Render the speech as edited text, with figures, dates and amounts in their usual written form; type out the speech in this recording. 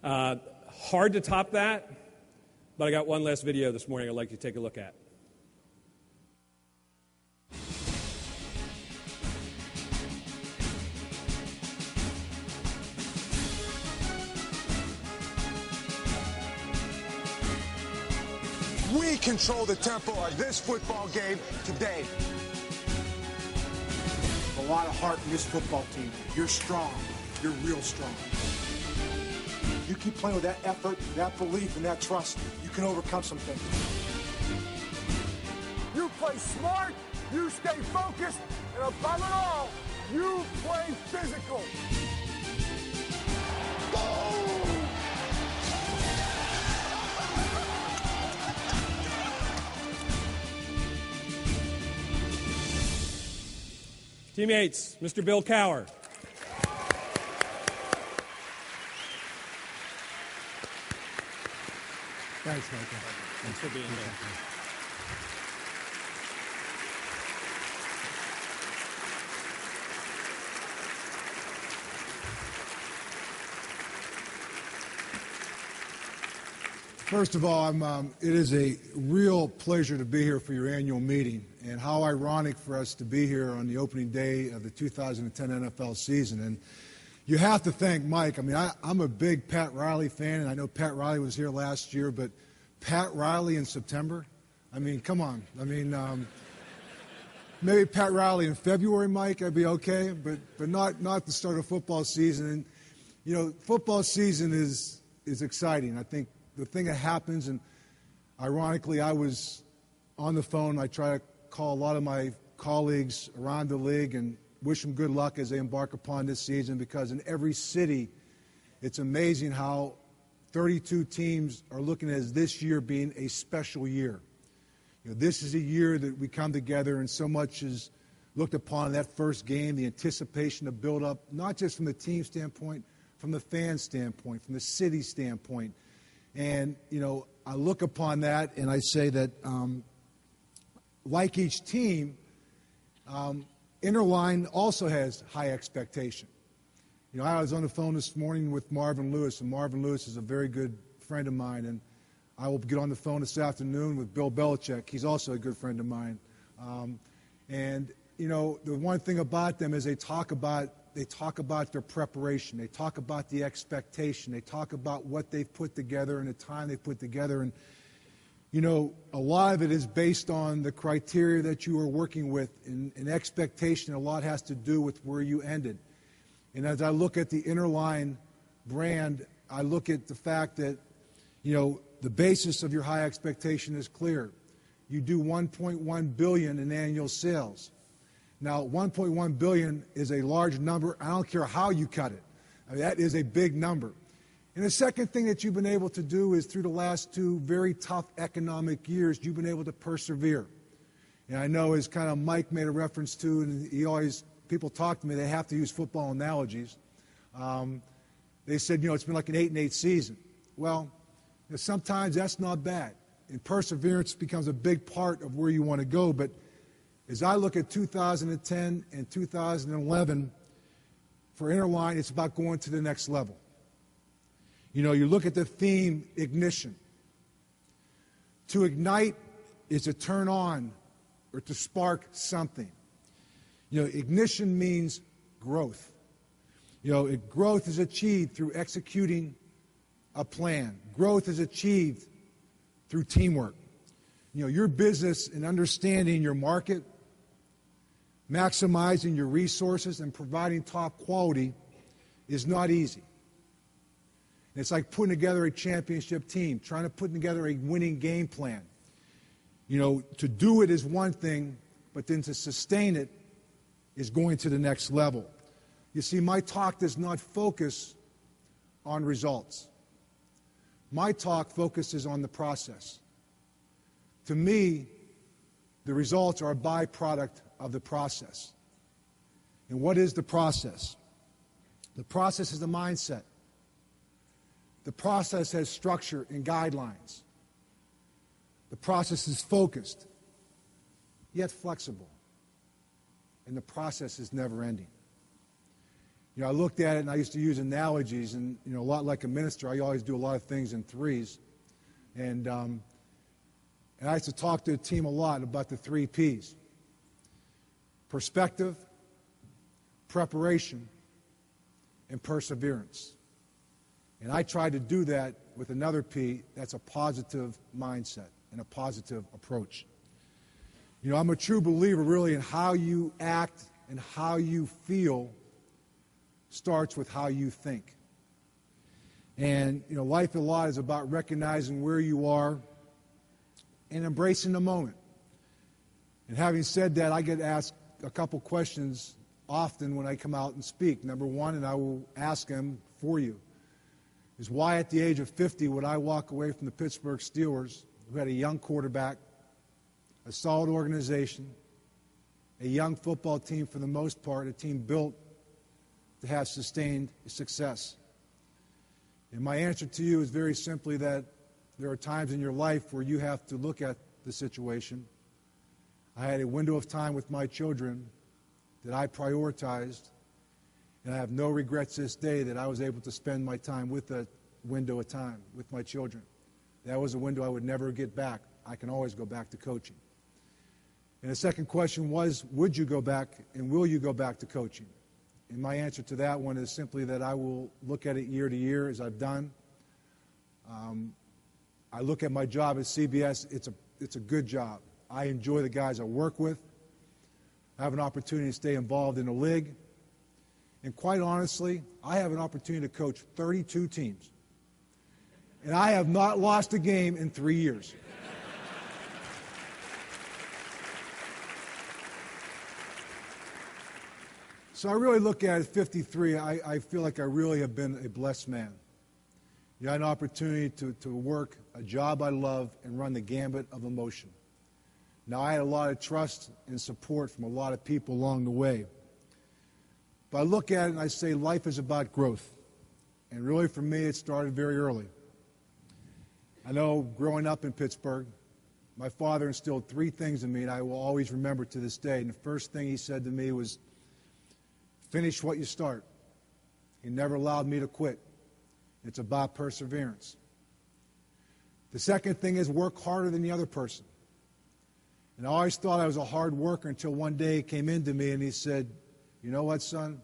Hard to top that, but I got one last video this morning I'd like you to take a look at. We control the tempo of this football game today. A lot of heart in this football team. You're strong. You're real strong. You keep playing with that effort, that belief, and that trust, you can overcome some things. You play smart, you stay focused, and above it all, you play physical. Boom! Teammates, Mr. Bill Cowher. Thanks, Michael. Thanks for being here. First of all, it is a real pleasure to be here for your annual meeting, and how ironic for us to be here on the opening day of the 2010 NFL season. And you have to thank Mike. I mean, I'm a big Pat Riley fan, and I know Pat Riley was here last year, but Pat Riley in September? I mean, come on. I mean, maybe Pat Riley in February, Mike, I'd be okay, but not the start of football season. And, you know, football season is exciting. I think the thing that happens, and ironically, I was on the phone. I try to call a lot of my colleagues around the league and wish them good luck as they embark upon this season, because in every city, it's amazing how 32 teams are looking at this year being a special year. You know, this is a year that we come together, and so much is looked upon that first game, the anticipation, the build-up, not just from the team standpoint, from the fan standpoint, from the city standpoint. And, you know, I look upon that and I say that, like each team, Interline also has high expectation. You know, I was on the phone this morning with Marvin Lewis, and Marvin Lewis is a very good friend of mine, and I will get on the phone this afternoon with Bill Belichick. He's also a good friend of mine. And, you know, the one thing about them is they talk about their preparation. They talk about the expectation. They talk about what they've put together and the time they put together. And, you know, a lot of it is based on the criteria that you are working with. And expectation, a lot has to do with where you ended. And as I look at the Interline brand, I look at the fact that, you know, the basis of your high expectation is clear. You do $1.1 billion in annual sales. Now, $1.1 billion is a large number. I don't care how you cut it. I mean, that is a big number. And the second thing that you've been able to do is, through the last two very tough economic years, you've been able to persevere. And I know, as kind of Mike made a reference to, and people talk to me, they have to use football analogies. They said, you know, it's been like an 8-8 season. Well, you know, sometimes that's not bad. And perseverance becomes a big part of where you want to go. But as I look at 2010 and 2011, for Interline, it's about going to the next level. You know, you look at the theme, ignition. To ignite is to turn on or to spark something. You know, ignition means growth. You know, growth is achieved through executing a plan. Growth is achieved through teamwork. You know, your business and understanding your market, maximizing your resources, and providing top quality is not easy. And it's like putting together a championship team, trying to put together a winning game plan. You know, to do it is one thing, but then to sustain it is going to the next level. You see, my talk does not focus on results. My talk focuses on the process. To me, the results are a byproduct of the process. And what is the process? The process is the mindset. The process has structure and guidelines. The process is focused, yet flexible. And the process is never ending. I looked at it and I used to use analogies, and a lot like a minister, I always do a lot of things in threes. And I used to talk to the team a lot about the 3 Ps: perspective, preparation, and perseverance. And I tried to do that with another P, that's a positive mindset and a positive approach. I'm a true believer really in how you act and how you feel starts with how you think. And, life a lot is about recognizing where you are and embracing the moment. And having said that, I get asked a couple questions often when I come out and speak. Number one, and I will ask them for you, is why at the age of 50 would I walk away from the Pittsburgh Steelers, who had a young quarterback, a solid organization, a young football team for the most part, a team built to have sustained success? And my answer to you is very simply that there are times in your life where you have to look at the situation. I had a window of time with my children that I prioritized, and I have no regrets this day that I was able to spend my time with that window of time with my children. That was a window I would never get back. I can always go back to coaching. And the second question was, would you go back and will you go back to coaching? And my answer to that one is simply that I will look at it year to year, as I've done. I look at my job at CBS. It's a good job. I enjoy the guys I work with. I have an opportunity to stay involved in the league. And quite honestly, I have an opportunity to coach 32 teams. And I have not lost a game in 3 years. So I really look at it, 53, I feel like I really have been a blessed man. I had an opportunity to work a job I love and run the gambit of emotion. Now, I had a lot of trust and support from a lot of people along the way. But I look at it and I say life is about growth. And really for me, it started very early. I know growing up in Pittsburgh, my father instilled 3 things in me, and I will always remember to this day. And the first thing he said to me was, finish what you start. He never allowed me to quit. It's about perseverance. The second thing is work harder than the other person. And I always thought I was a hard worker until one day he came into me and he said, you know what, son?